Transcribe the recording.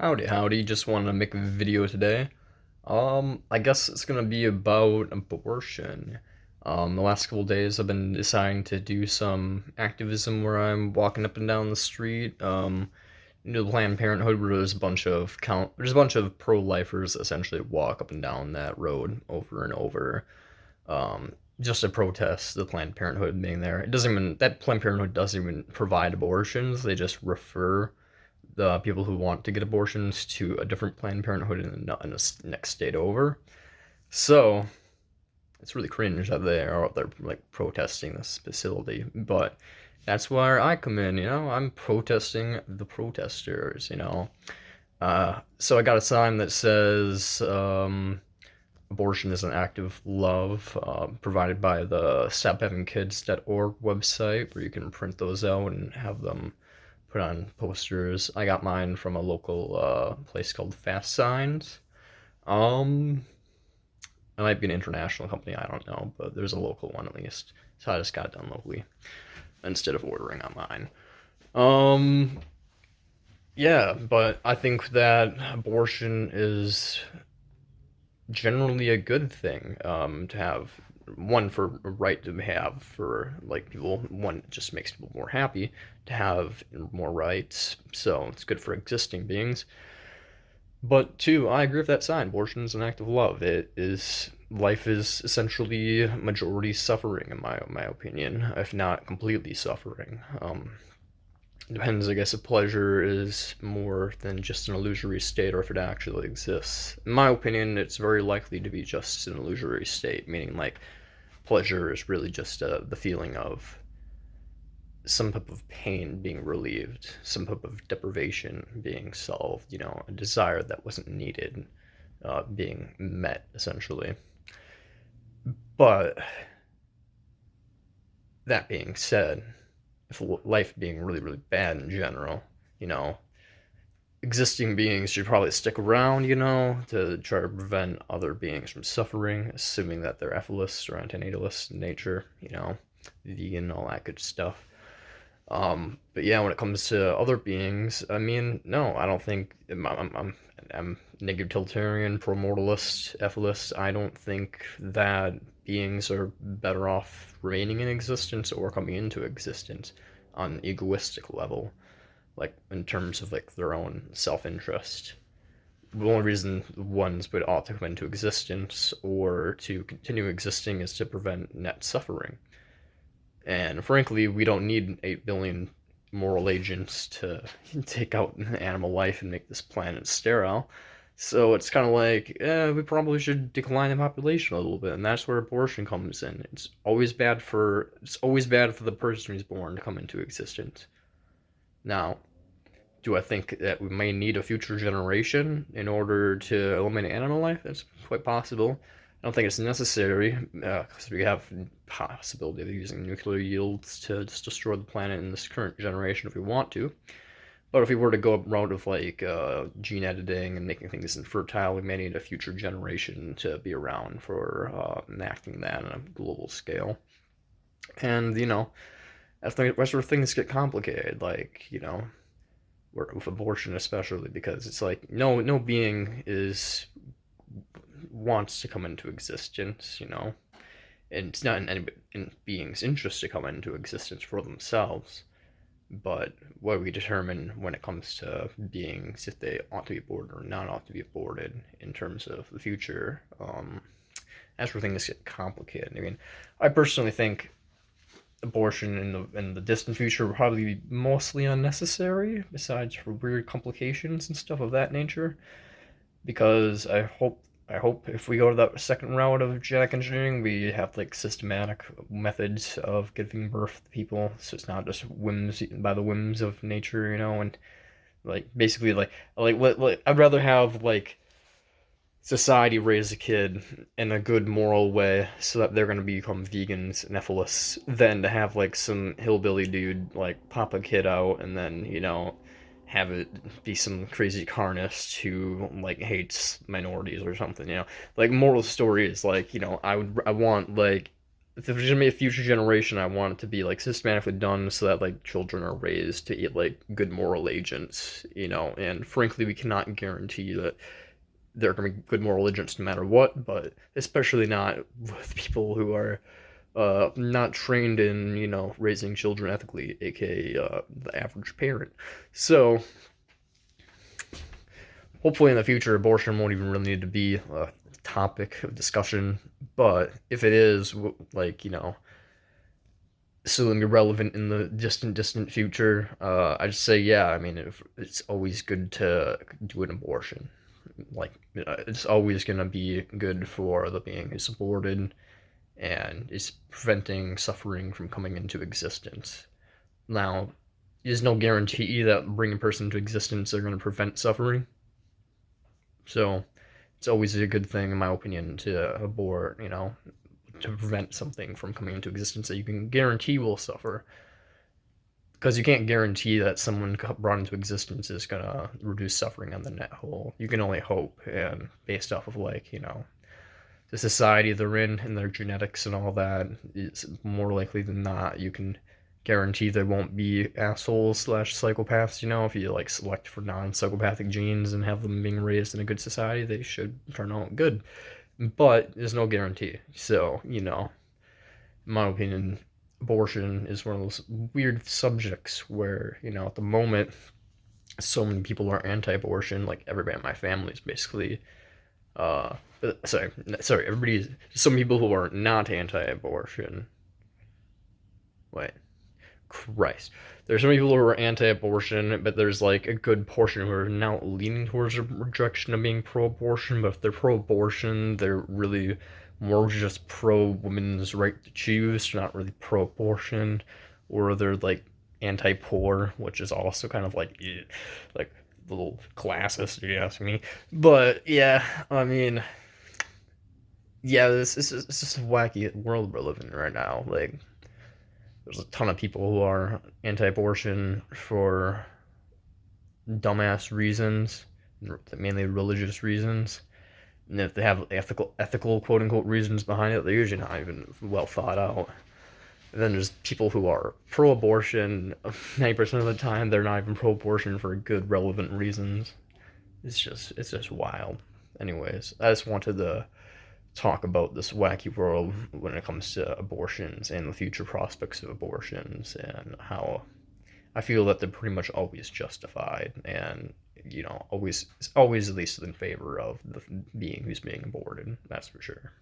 Howdy. Just wanted to make a video today. I guess it's gonna be about abortion. The last couple days I've been deciding to do some activism where I'm walking up and down the street, into the Planned Parenthood where there's a bunch of pro-lifers that essentially walk up and down that road over and over, just to protest the Planned Parenthood being there. That Planned Parenthood doesn't even provide abortions, they just refer the people who want to get abortions to a different Planned Parenthood in the next state over. So it's really cringe that they are out there like protesting this facility. But that's where I come in. I'm protesting the protesters. So I got a sign that says abortion is an act of love, provided by the stophavingkids.org website, where you can print those out and have them put on posters. I got mine from a local place called Fast Signs. Um, it might be an international company, I don't know, but there's a local one at least. So I just got it done locally instead of ordering online. Um, yeah, but I think that abortion is generally a good thing, to have. One, for a right to have for like people. One, it just makes people more happy to have more rights, so it's good for existing beings. But two, I agree with that sign. Abortion is an act of love. It is Life is essentially majority suffering, in my opinion, if not completely suffering. Depends, I guess, if pleasure is more than just an illusory state or if it actually exists. In my opinion, it's very likely to be just an illusory state, meaning like pleasure is really just the feeling of some type of pain being relieved, some type of deprivation being solved, a desire that wasn't needed, being met, essentially. But that being said, if life being really, really bad in general, you know, existing beings should probably stick around, to try to prevent other beings from suffering, assuming that they're ethilists or antinatalists in nature, vegan, all that good stuff. But yeah, when it comes to other beings, I mean, no, I don't think I'm negative utilitarian, pro-mortalist, ethicist. I don't think that beings are better off remaining in existence or coming into existence on an egoistic level, like in terms of like their own self-interest. The only reason ones would ought to come into existence or to continue existing is to prevent net suffering. And frankly, we don't need 8 billion moral agents to take out animal life and make this planet sterile. So it's kind of like, we probably should decline the population a little bit, and that's where abortion comes in. It's always bad for the person who's born to come into existence. Now, do I think that we may need a future generation in order to eliminate animal life? That's quite possible. I don't think it's necessary, because we have possibility of using nuclear yields to just destroy the planet in this current generation if we want to. But if we were to go a route of like gene editing and making things infertile, we may need a future generation to be around for enacting that on a global scale. And that's where things get complicated. Like with abortion especially, because it's like no being is wants to come into existence, and it's not in any in being's interest to come into existence for themselves. But what we determine when it comes to beings, if they ought to be aborted or not ought to be aborted in terms of the future, that's where things get complicated. I mean, I personally think abortion in the distant future will probably be mostly unnecessary, besides for weird complications and stuff of that nature. Because I hope if we go to that second route of genetic engineering, we have like systematic methods of giving birth to people, so it's not just whims by the whims of nature, and like basically like I'd rather have like society raise a kid in a good moral way so that they're gonna become vegans and ethilists than to have like some hillbilly dude like pop a kid out and then have it be some crazy carnist who like hates minorities or something. Like moral stories, like I want like if there's gonna be a future generation, I want it to be like systematically done so that like children are raised to eat like good moral agents, you know. And frankly, we cannot guarantee that they're gonna be good moral agents no matter what, but especially not with people who are not trained in, you know, raising children ethically, aka the average parent. So hopefully in the future, abortion won't even really need to be a topic of discussion. But if it is, like, you know, still gonna be relevant in the distant future, I just say, yeah. I mean, it's always good to do an abortion. Like, it's always gonna be good for the being who's aborted, and is preventing suffering from coming into existence. Now, there's no guarantee that bringing a person into existence are going to prevent suffering. So, it's always a good thing, in my opinion, to abort, you know, to prevent something from coming into existence that you can guarantee will suffer. Because you can't guarantee that someone brought into existence is going to reduce suffering on the net whole. You can only hope, and based off of, like, you know, the society they're in and their genetics and all that, is more likely than not you can guarantee there won't be assholes slash psychopaths. You know, if you like select for non-psychopathic genes and have them being raised in a good society, they should turn out good. But there's no guarantee. So, you know, in my opinion, abortion is one of those weird subjects where, you know, at the moment so many people are anti-abortion. Like everybody in my family is basically sorry, everybody's some people who are not anti-abortion. Wait, Christ. There's some people who are anti-abortion, but there's like a good portion who are now leaning towards a rejection of being pro-abortion. But if they're pro-abortion, they're really more just pro-women's right to choose, not really pro-abortion, or they're like anti-poor, which is also kind of like, like a little classist, if you ask me. But yeah, I mean, yeah, it's just a wacky world we're living in right now. Like, there's a ton of people who are anti-abortion for dumbass reasons, mainly religious reasons. And if they have ethical quote unquote reasons behind it, they're usually not even well thought out. And then there's people who are pro-abortion. 90% of the time, they're not even pro-abortion for good, relevant reasons. It's just wild. Anyways, I just wanted to talk about this wacky world when it comes to abortions and the future prospects of abortions, and how I feel that they're pretty much always justified, and you know, always at least in favor of the being who's being aborted. That's for sure.